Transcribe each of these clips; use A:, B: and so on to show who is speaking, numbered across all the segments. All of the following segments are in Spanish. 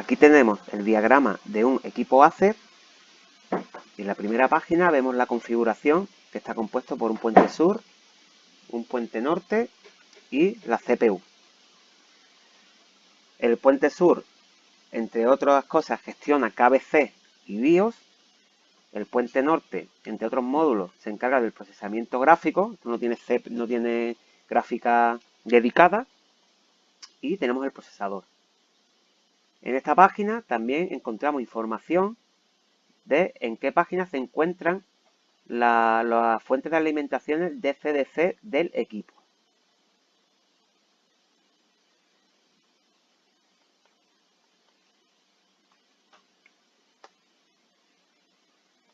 A: Aquí tenemos el diagrama de un equipo Acer. En la primera página vemos la configuración, que está compuesto por un puente sur, un puente norte y la CPU. El puente sur, entre otras cosas, gestiona KBC y BIOS. El puente norte, entre otros módulos, se encarga del procesamiento gráfico, no tiene gráfica dedicada, y tenemos el procesador. En esta página también encontramos información de en qué página se encuentran las fuentes de alimentación DC-DC del equipo.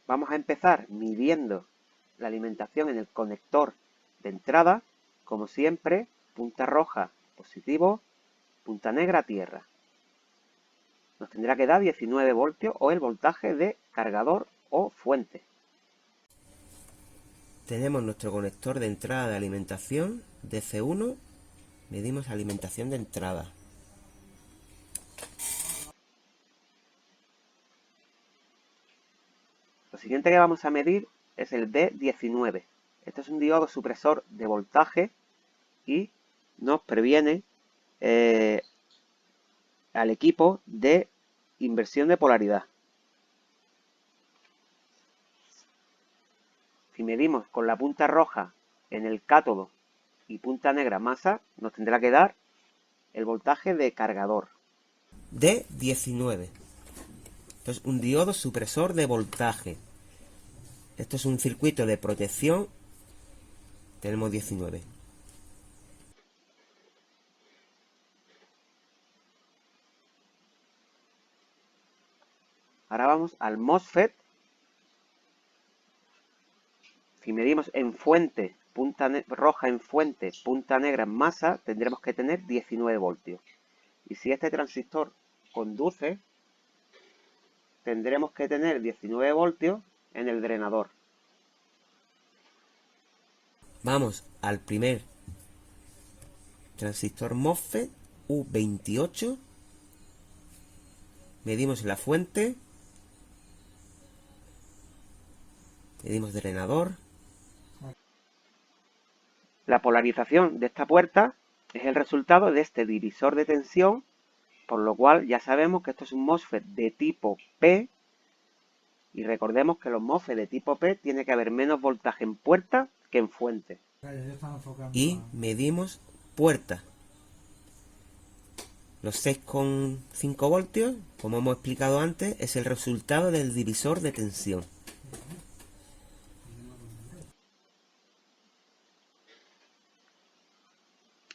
A: Vamos a empezar midiendo la alimentación en el conector de entrada, como siempre, punta roja positivo, punta negra tierra. Nos tendrá que dar 19 voltios o el voltaje de cargador o fuente.
B: Tenemos nuestro conector de entrada de alimentación DC1, medimos alimentación de entrada.
A: Lo siguiente que vamos a medir es el D19. Este es un diodo supresor de voltaje y nos previene al equipo de inversión de polaridad. Si medimos con la punta roja en el cátodo y punta negra masa, nos tendrá que dar el voltaje de cargador.
B: D19. Esto es un diodo supresor de voltaje. Esto es un circuito de protección. Tenemos 19.
A: Ahora vamos al MOSFET. Si medimos en fuente, punta roja en fuente, punta negra en masa, tendremos que tener 19 voltios. Y si este transistor conduce, tendremos que tener 19 voltios en el drenador.
B: Vamos al primer transistor MOSFET U28. Medimos la fuente. Medimos drenador.
A: La polarización de esta puerta es el resultado de este divisor de tensión, por lo cual ya sabemos que esto es un MOSFET de tipo P. Y recordemos que los MOSFET de tipo P tiene que haber menos voltaje en puerta que en fuente.
B: Y medimos puerta. Los 6,5 voltios, como hemos explicado antes, es el resultado del divisor de tensión.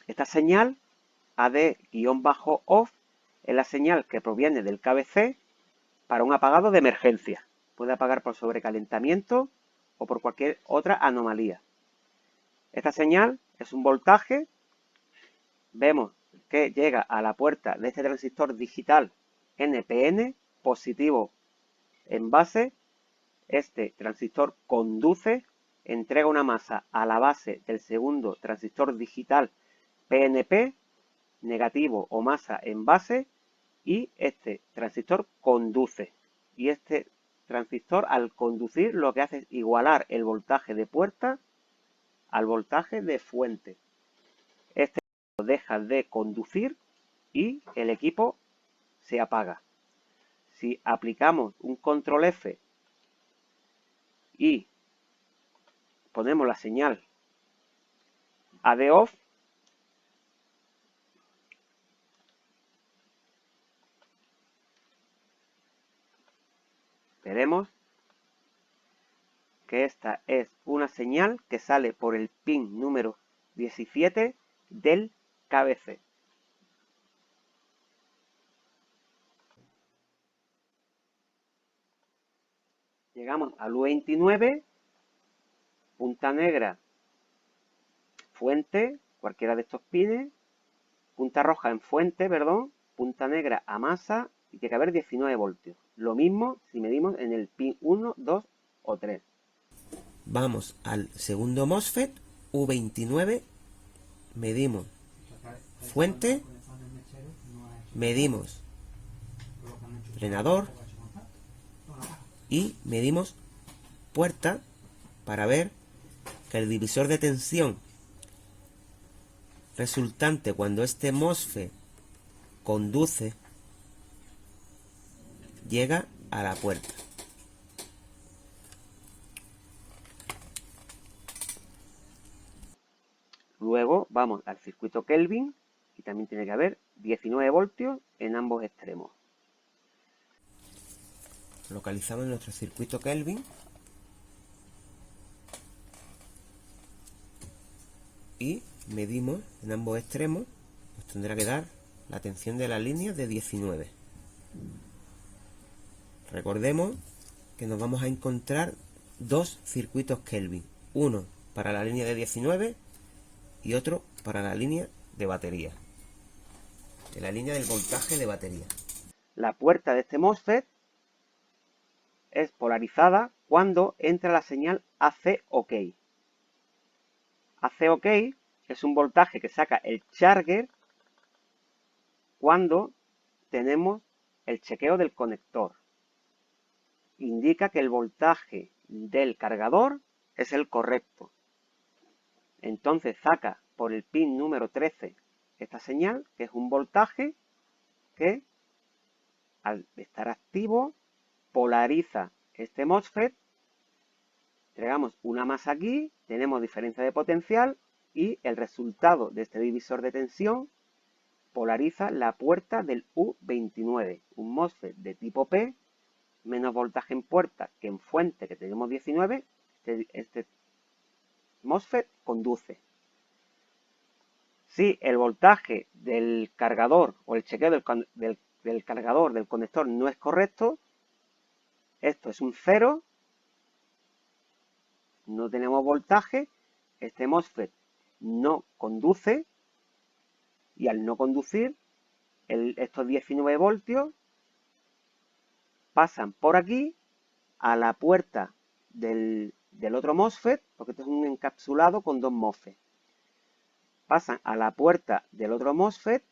A: Esta señal AD-off es la señal que proviene del KBC para un apagado de emergencia. Puede apagar por sobrecalentamiento o por cualquier otra anomalía. Esta señal es un voltaje. Vemos que llega a la puerta de este transistor digital NPN, positivo en base. Este transistor conduce, entrega una masa a la base del segundo transistor digital PNP, negativo o masa en base, y este transistor conduce. Y este transistor, al conducir, lo que hace es igualar el voltaje de puerta al voltaje de fuente. Este deja de conducir y el equipo se apaga. Si aplicamos un control F y ponemos la señal AD-off, veremos que esta es una señal que sale por el pin número 17 del KBC. Llegamos al U29, punta negra, fuente, cualquiera de estos pines, punta roja en fuente, perdón, punta negra a masa, y tiene que haber 19 voltios. Lo mismo si medimos en el pin 1, 2 o 3.
B: Vamos al segundo MOSFET U29, medimos fuente, medimos frenador y medimos puerta para ver que el divisor de tensión resultante cuando este MOSFET conduce llega a la puerta.
A: Luego vamos al circuito Kelvin y también tiene que haber 19 voltios en ambos extremos.
B: Localizamos nuestro circuito Kelvin y medimos en ambos extremos. Nos tendrá que dar la tensión de la línea de 19. Recordemos que nos vamos a encontrar dos circuitos Kelvin, uno para la línea de 19 y otro para la línea de batería, de la línea del voltaje de batería.
A: La puerta de este MOSFET es polarizada cuando entra la señal AC OK. AC OK es un voltaje que saca el charger cuando tenemos el chequeo del conector. Indica que el voltaje del cargador es el correcto. Entonces saca por el pin número 13 esta señal, que es un voltaje que al estar activo polariza este MOSFET. Entregamos una más aquí, tenemos diferencia de potencial y el resultado de este divisor de tensión polariza la puerta del U29, un MOSFET de tipo P, menos voltaje en puerta que en fuente, que tenemos 19, este MOSFET conduce. Si el voltaje del cargador o el chequeo del cargador del conector no es correcto, esto es un 0, no tenemos voltaje, este MOSFET no conduce y al no conducir, estos 19 voltios pasan por aquí a la puerta del otro MOSFET, porque esto es un encapsulado con dos MOSFET. Pasan a la puerta del otro MOSFET.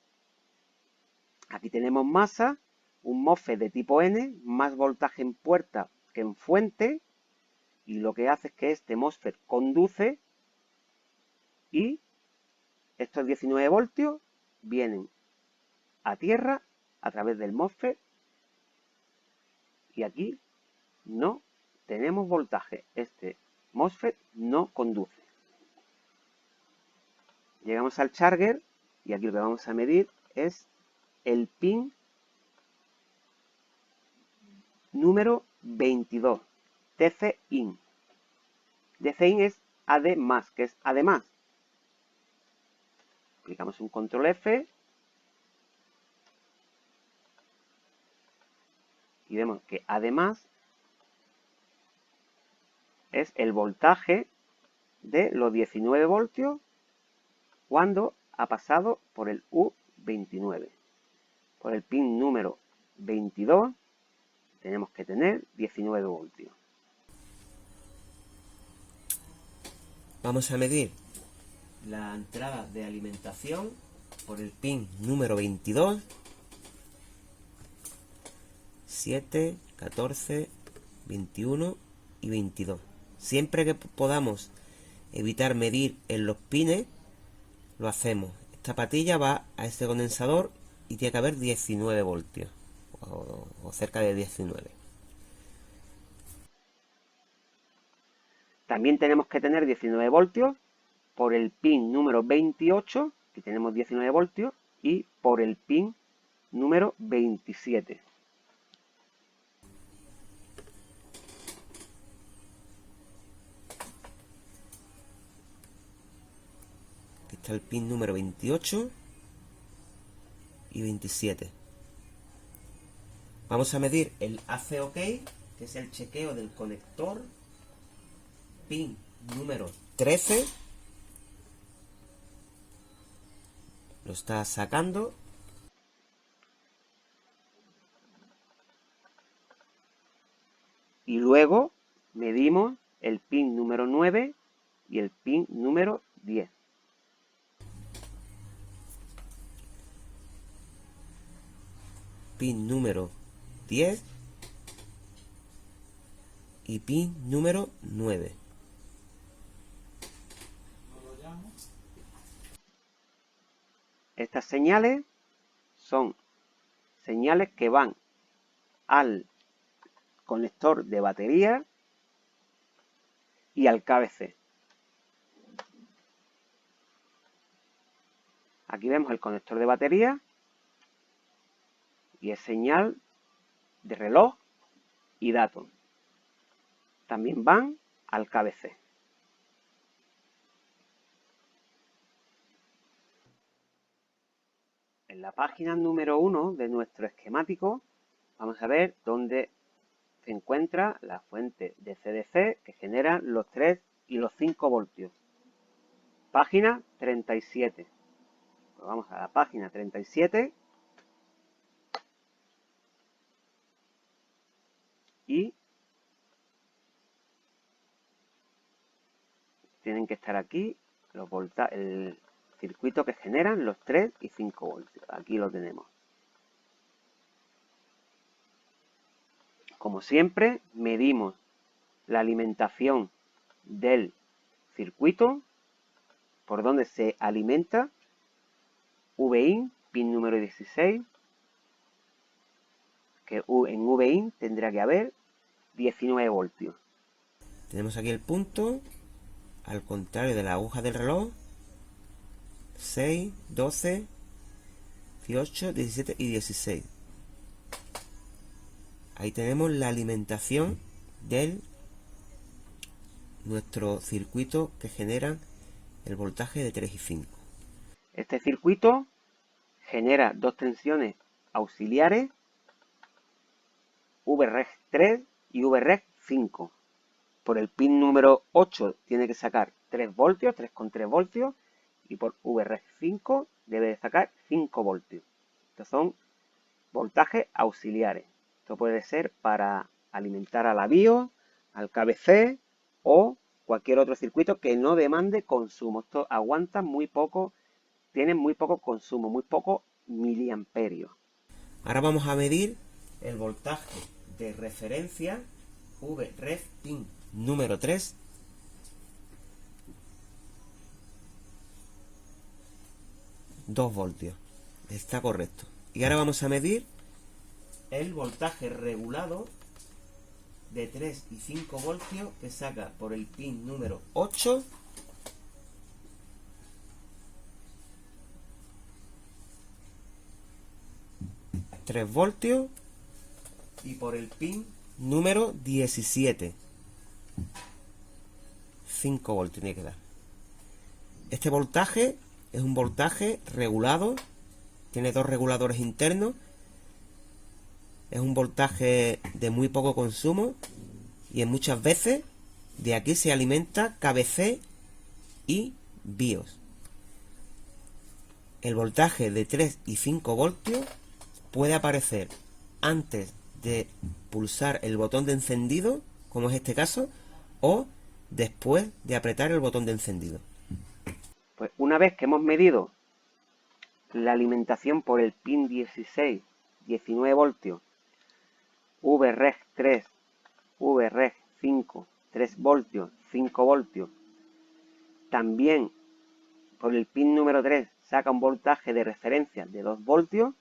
A: Aquí tenemos masa, un MOSFET de tipo N, más voltaje en puerta que en fuente, y lo que hace es que este MOSFET conduce y estos 19 voltios vienen a tierra a través del MOSFET y aquí no tenemos voltaje. Este MOSFET no conduce. Llegamos al charger y aquí lo que vamos a medir es el pin número 22, TC-IN. TC-IN es AD+, que es además. Aplicamos un control F y vemos que además es el voltaje de los 19 voltios cuando ha pasado por el U29. Por el pin número 22 tenemos que tener 19 voltios.
B: Vamos a medir la entrada de alimentación por el pin número 22, 7, 14, 21 y 22. Siempre que podamos evitar medir en los pines, lo hacemos. Esta patilla va a este condensador y tiene que haber 19 voltios o cerca de 19.
A: También tenemos que tener 19 voltios por el pin número 28, que tenemos 19 voltios, y por el pin número 27.
B: Aquí está el pin número 28 y 27. Vamos a medir el AC-OK, que es el chequeo del conector, pin número 13. Lo está sacando.
A: Y luego medimos el pin número 9 y el pin número 10.
B: Pin número 10 y pin número 9.
A: Estas señales son señales que van al conector de batería y al KBC. Aquí vemos el conector de batería y es señal de reloj y datos. También van al KBC. En la página número 1 de nuestro esquemático vamos a ver dónde se encuentra la fuente de CDC que genera los 3 y los 5 voltios. Página 37. Pues vamos a la página 37 y tienen que estar aquí el circuito que generan los 3 y 5 voltios. Aquí lo tenemos. Como siempre, medimos la alimentación del circuito, por donde se alimenta, VIN, pin número 16, que en VIN tendrá que haber 19 voltios.
B: Tenemos aquí el punto, al contrario de la aguja del reloj, 6, 12, 18, 17 y 16. Ahí tenemos la alimentación del nuestro circuito que genera el voltaje de 3 y 5.
A: Este circuito genera dos tensiones auxiliares, VREG 3 y VREG 5. Por el pin número 8 tiene que sacar 3 voltios, 3,3 voltios, y por VREG 5 debe de sacar 5 voltios. Estos son voltajes auxiliares. Esto puede ser para alimentar a la BIOS, al KBC o cualquier otro circuito que no demande consumo. Esto aguanta muy poco, tienen muy poco consumo, muy poco miliamperios.
B: Ahora vamos a medir el voltaje de referencia VREF pin número 3. $2 voltios. Está correcto. Y ahora vamos a medir el voltaje regulado de 3 y 5 voltios que saca por el pin número 8. $3 voltios y por el pin número 17. 5 voltios tiene que dar. Este voltaje es un voltaje regulado, tiene dos reguladores internos, es un voltaje de muy poco consumo y en muchas veces de aquí se alimenta KBC y BIOS. El voltaje de 3 y 5 voltios puede aparecer antes de pulsar el botón de encendido, como es este caso, o después de apretar el botón de encendido.
A: Pues una vez que hemos medido la alimentación por el pin 16, 19 voltios, VREG 3, VREG 5, 3 voltios, 5 voltios, también por el pin número 3 saca un voltaje de referencia de 2 voltios,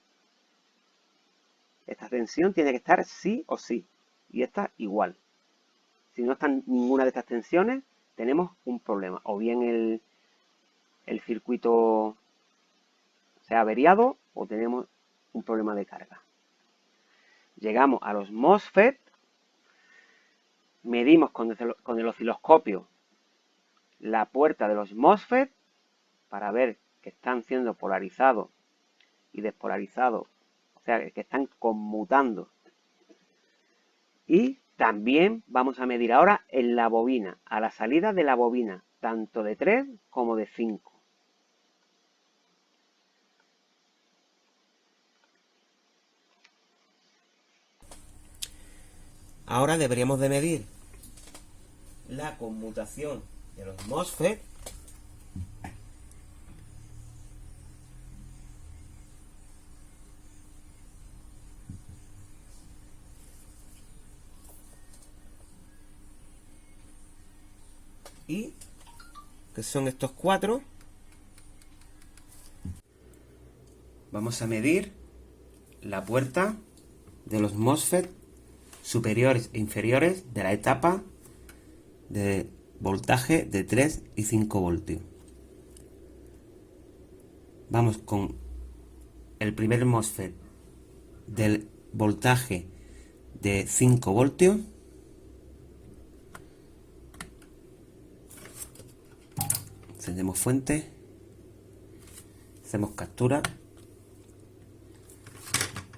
A: esta tensión tiene que estar sí o sí, y esta igual. Si no está ninguna de estas tensiones, tenemos un problema. O bien el circuito se ha averiado o tenemos un problema de carga. Llegamos a los MOSFET, medimos con el osciloscopio la puerta de los MOSFET para ver que están siendo polarizados y despolarizados, o sea, que están conmutando. Y también vamos a medir ahora en la bobina, a la salida de la bobina, tanto de 3 como de 5.
B: Ahora deberíamos de medir la conmutación de los MOSFET que son estos 4. Vamos a medir la puerta de los MOSFET superiores e inferiores de la etapa de voltaje de 3 y 5 voltios. Vamos con el primer MOSFET del voltaje de 5 voltios. Encendemos fuente, hacemos captura.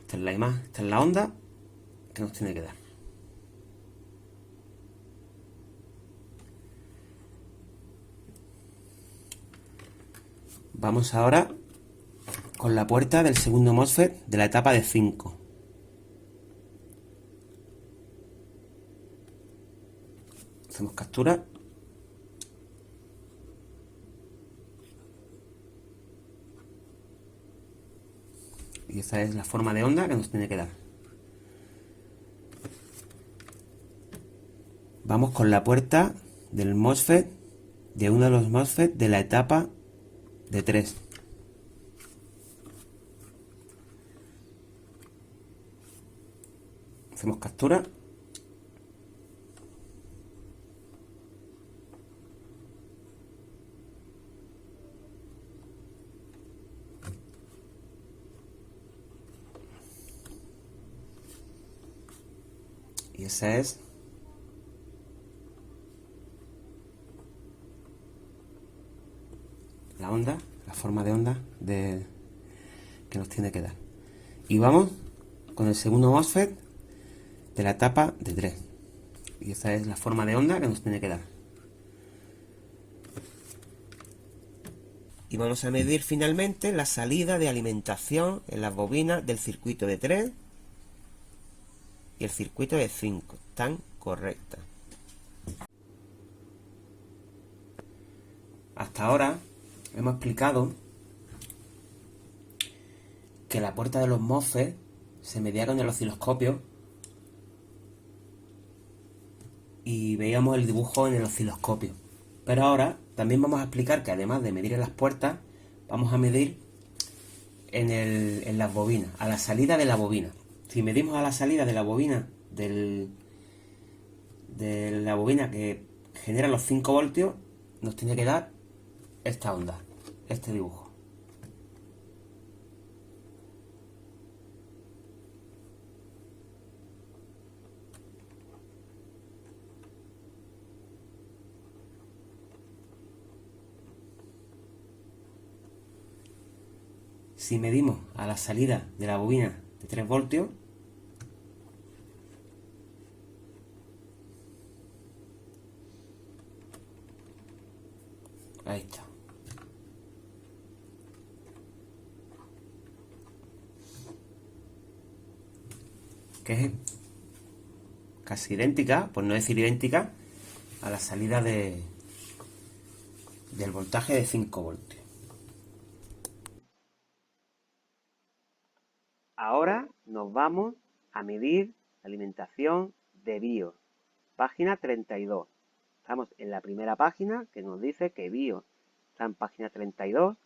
B: Esta es la imagen, esta es la onda que nos tiene que dar. Vamos ahora con la puerta del segundo MOSFET de la etapa de 5. Hacemos captura. Y esa es la forma de onda que nos tiene que dar. Vamos con la puerta del MOSFET, de uno de los MOSFET de la etapa de 3. Hacemos captura. Y esa es la onda, la forma de onda que nos tiene que dar. Y vamos con el segundo MOSFET de la etapa de 3. Y esa es la forma de onda que nos tiene que dar. Y vamos a medir finalmente la salida de alimentación en las bobinas del circuito de 3 y el circuito de 5. Están correctas. Hasta ahora hemos explicado que la puerta de los MOSFET se medía con el osciloscopio y veíamos el dibujo en el osciloscopio. Pero ahora también vamos a explicar que además de medir en las puertas, vamos a medir en las bobinas, a la salida de la bobina. Si medimos a la salida de la bobina de la bobina que genera los 5 voltios, nos tiene que dar esta onda, este dibujo. Si medimos a la salida de la bobina de 3 voltios, ahí está. Que es casi idéntica, por no decir idéntica, a la salida del voltaje de 5 voltios.
A: Ahora nos vamos a medir la alimentación de BIOS, página 32. Estamos en la primera página que nos dice que BIOS está en página 32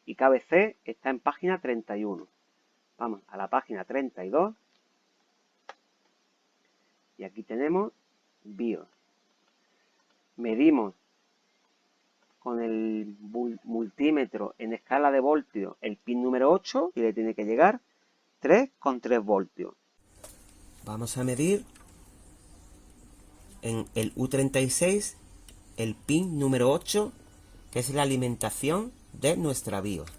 A: y KBC está en página 31. Vamos a la página 32 y aquí tenemos BIOS. Medimos con el multímetro en escala de voltios el pin número 8 y le tiene que llegar 3,3 voltios.
B: Vamos a medir en el U36 el pin número 8, que es la alimentación de nuestra BIOS.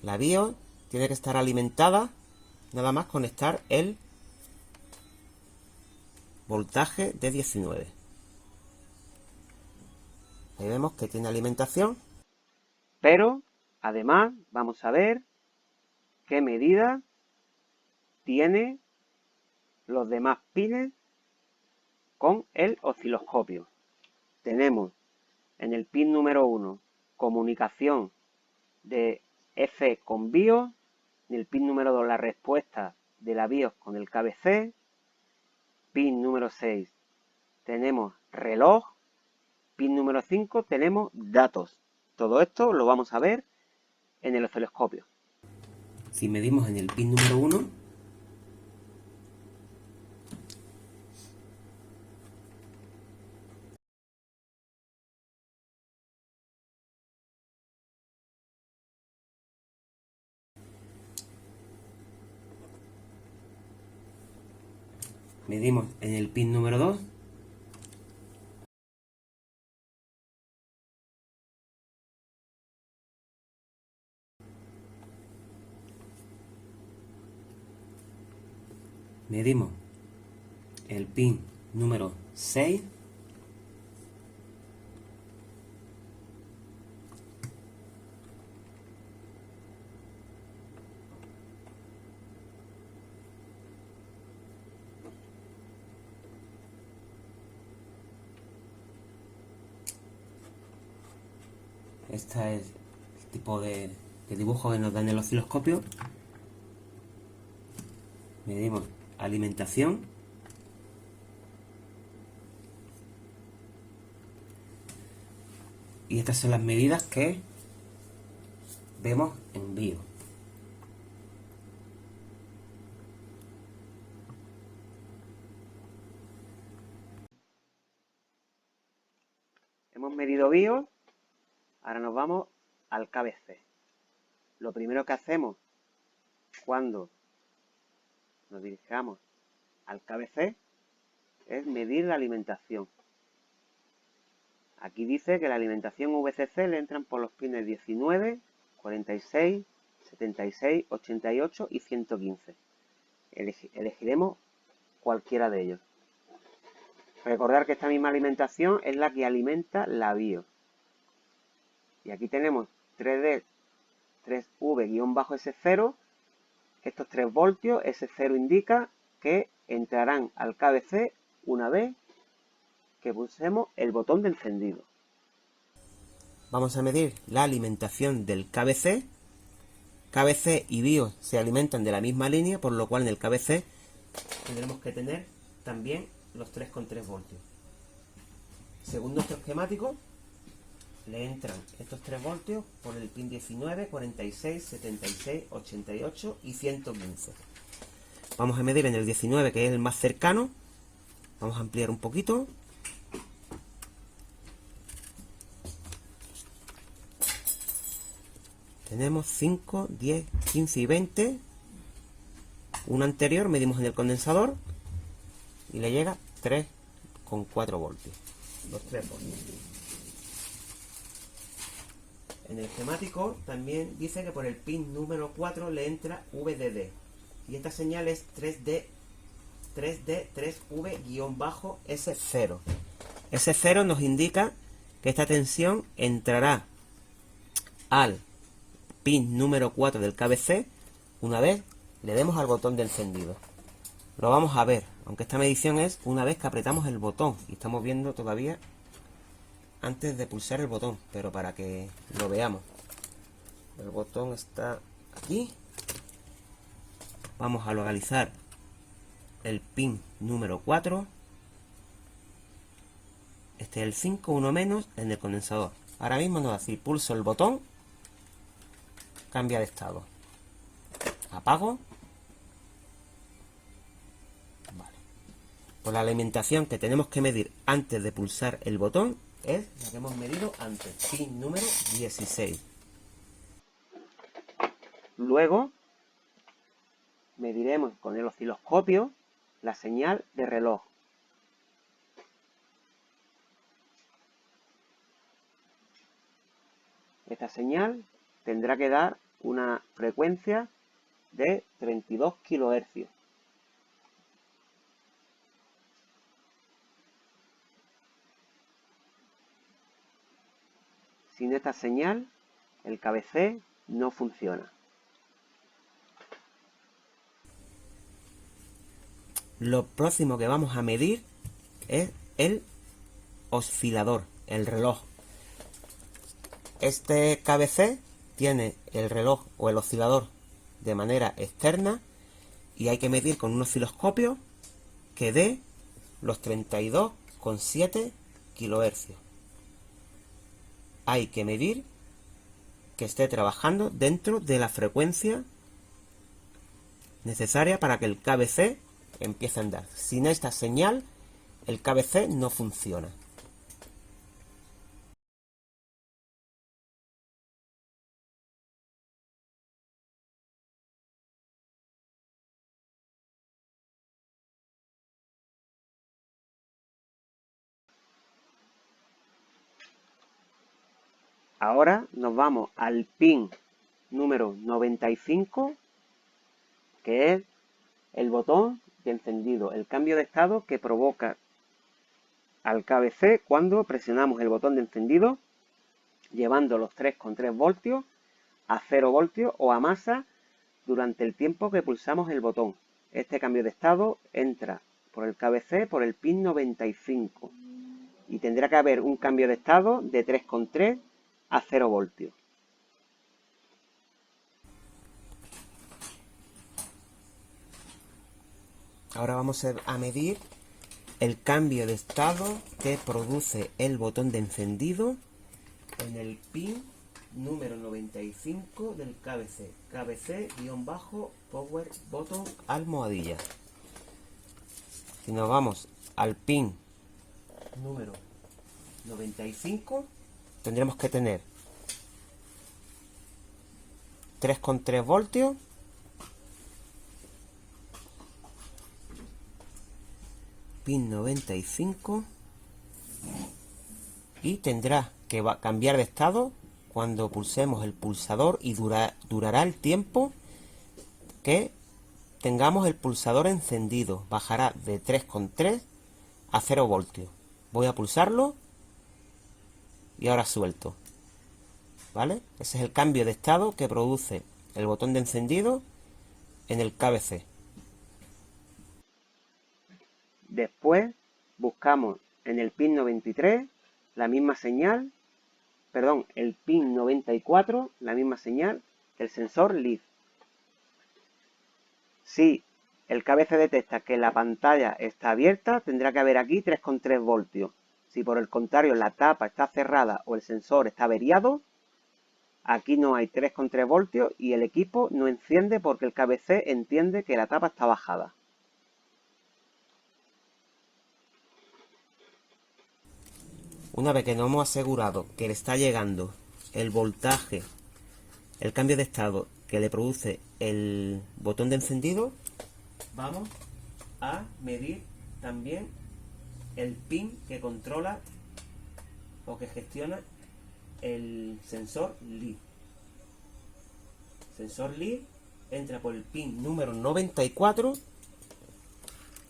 B: La BIOS tiene que estar alimentada nada más conectar el voltaje de 19. Ahí vemos que tiene alimentación.
A: Pero además vamos a ver qué medida tiene los demás pines con el osciloscopio. Tenemos en el pin número 1 comunicación de F con BIOS, en el pin número 2 la respuesta de la BIOS con el KBC, pin número 6 tenemos reloj pin número 5 tenemos datos. Todo esto lo vamos a ver en el osciloscopio.
B: Si medimos en el pin número 1, medimos en el pin número 2, medimos el pin número 6, este es el tipo de dibujo que nos da en el osciloscopio. Medimos alimentación, y estas son las medidas que vemos en BIOS.
A: Hemos medido BIOS, ahora nos vamos al KBC. Lo primero que hacemos cuando nos dirigamos al KBC es medir la alimentación. Aquí dice que la alimentación VCC le entran por los pines 19, 46, 76, 88 y 115. Elegiremos cualquiera de ellos. Recordar que esta misma alimentación es la que alimenta la BIOS. Y aquí tenemos 3D, 3V-S0. Estos 3 voltios, S0 indica que entrarán al KBC una vez que pulsemos el botón de encendido.
B: Vamos a medir la alimentación del KBC. KBC y BIOS se alimentan de la misma línea, por lo cual en el KBC tendremos que tener también los 3,3 voltios. Según nuestro esquemático, le entran estos 3 voltios por el pin 19, 46, 76, 88 y 115. Vamos a medir en el 19, que es el más cercano. Vamos a ampliar un poquito. Tenemos 5, 10, 15 y 20. Uno anterior medimos en el condensador y le llega 3,4 voltios. Los 3 voltios. En el esquemático también dice que por el pin número 4 le entra VDD. Y esta señal es 3V-S0. S0 nos indica que esta tensión entrará al pin número 4 del KBC una vez le demos al botón de encendido. Lo vamos a ver, aunque esta medición es una vez que apretamos el botón. Y estamos viendo todavía antes de pulsar el botón, pero para que lo veamos. El botón está aquí. Vamos a localizar el pin número 4. Este es el 5, uno menos, en el condensador. Ahora mismo nos va a decir, pulso el botón, cambia de estado. Apago. Vale. Pues la alimentación que tenemos que medir antes de pulsar el botón es la que hemos medido antes, pin número 16.
A: Luego mediremos con el osciloscopio la señal de reloj. Esta señal tendrá que dar una frecuencia de 32 kHz. Sin esta señal, el KBC no funciona.
B: Lo próximo que vamos a medir es el oscilador, el reloj. Este KBC tiene el reloj o el oscilador de manera externa y hay que medir con un osciloscopio que dé los 32,7 kHz. hay que medir que esté trabajando dentro de la frecuencia necesaria para que el KBC empiece a andar. Sin esta señal, el KBC no funciona.
A: Ahora nos vamos al pin número 95, que es el botón de encendido, el cambio de estado que provoca al KBC cuando presionamos el botón de encendido, llevando los 3,3 voltios a 0 voltios o a masa durante el tiempo que pulsamos el botón. Este cambio de estado entra por el KBC por el pin 95 y tendrá que haber un cambio de estado de 3,3 a 0 voltios.
B: Ahora vamos a medir el cambio de estado que produce el botón de encendido en el pin número 95 del KBC. KBC-Power Button almohadilla. Si nos vamos al pin número 95, tendremos que tener 3,3 voltios pin 95 y tendrá que cambiar de estado cuando pulsemos el pulsador y durará el tiempo que tengamos el pulsador encendido. Bajará de 3,3 a 0 voltios. Voy a pulsarlo y ahora suelto. ¿Vale? Ese es el cambio de estado que produce el botón de encendido en el KBC.
A: Después buscamos en el pin 93 la misma señal, perdón, el pin 94, la misma señal del sensor LED. Si el KBC detecta que la pantalla está abierta, tendrá que haber aquí 3,3 voltios. Si por el contrario la tapa está cerrada o el sensor está averiado, aquí no hay 3,3 voltios y el equipo no enciende porque el KBC entiende que la tapa está bajada.
B: Una vez que nos hemos asegurado que le está llegando el voltaje, el cambio de estado que le produce el botón de encendido, vamos a medir también el pin que controla o que gestiona el sensor LED. El sensor LED entra por el pin número 94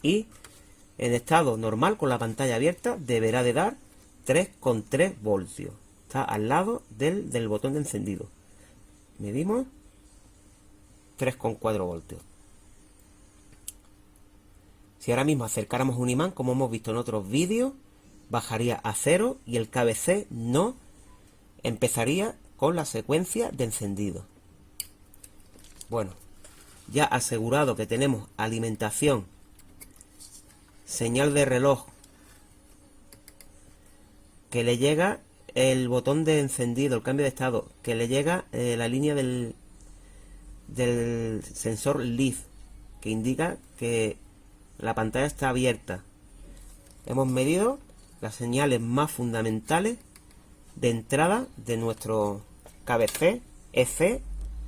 B: y en estado normal con la pantalla abierta deberá de dar 3,3 voltios. Está al lado del botón de encendido. Medimos 3,4 voltios. Si ahora mismo acercáramos un imán, como hemos visto en otros vídeos, bajaría a 0 y el KBC no empezaría con la secuencia de encendido. Bueno, ya asegurado que tenemos alimentación, señal de reloj, que le llega el botón de encendido, el cambio de estado, que le llega la línea del sensor LED, que indica que la pantalla está abierta. Hemos medido las señales más fundamentales de entrada de nuestro KBC, EC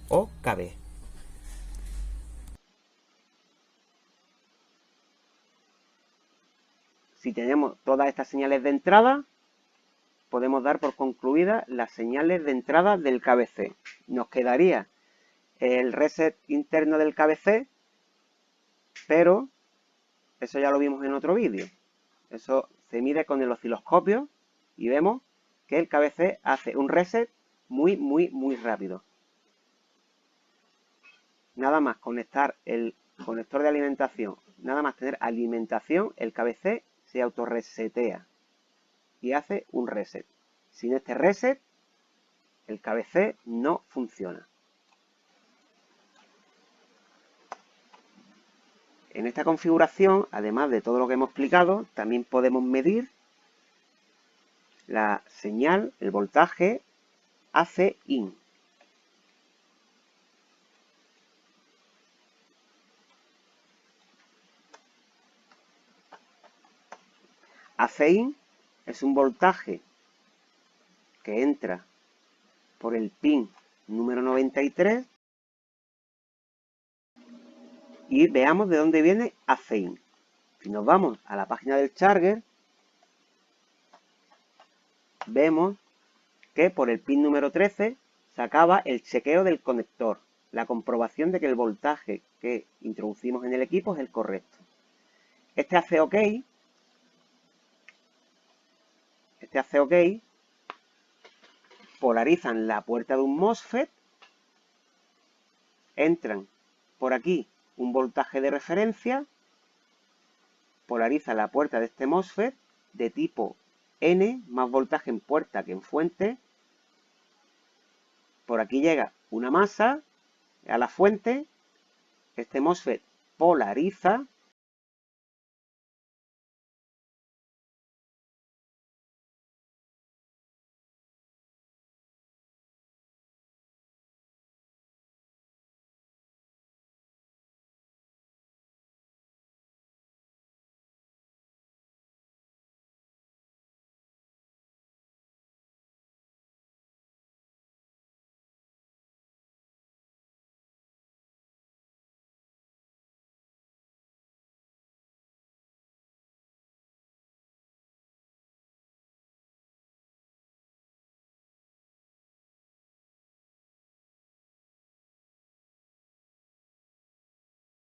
B: o KB.
A: Si tenemos todas estas señales de entrada, podemos dar por concluidas las señales de entrada del KBC. Nos quedaría el reset interno del KBC, pero eso ya lo vimos en otro vídeo. Eso se mide con el osciloscopio y vemos que el KBC hace un reset muy rápido. Nada más conectar el conector de alimentación, nada más tener alimentación, el KBC se autorresetea y hace un reset. Sin este reset, el KBC no funciona. En esta configuración, además de todo lo que hemos explicado, también podemos medir la señal, el voltaje AC in. AC in es un voltaje que entra por el pin número 93 y veamos de dónde viene AC in. Si nos vamos a la página del charger, vemos que por el pin número 13 se acaba el chequeo del conector, la comprobación de que el voltaje que introducimos en el equipo es el correcto. Este hace OK, polarizan la puerta de un MOSFET, entran por aquí un voltaje de referencia, polariza la puerta de este MOSFET de tipo N, más voltaje en puerta que en fuente. Por aquí llega una masa a la fuente, este MOSFET polariza